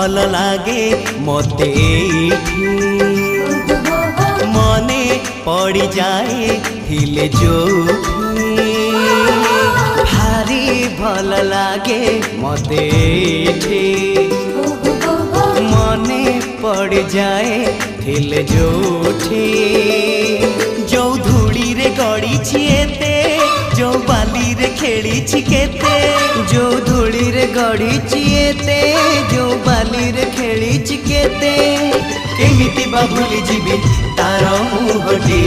भल लागे मते मने पड़ी जाए थिले जो भारी भल लागे मते मने पड़ जाए थिले जोठी जो धूली रे गड़ी छिएते जो बाली रे खेली छिकेते जो धूली रे गड़ी छिएते जो बाली रे खेली छिकेते केमिति बा भूली जीवी तार मुहटी।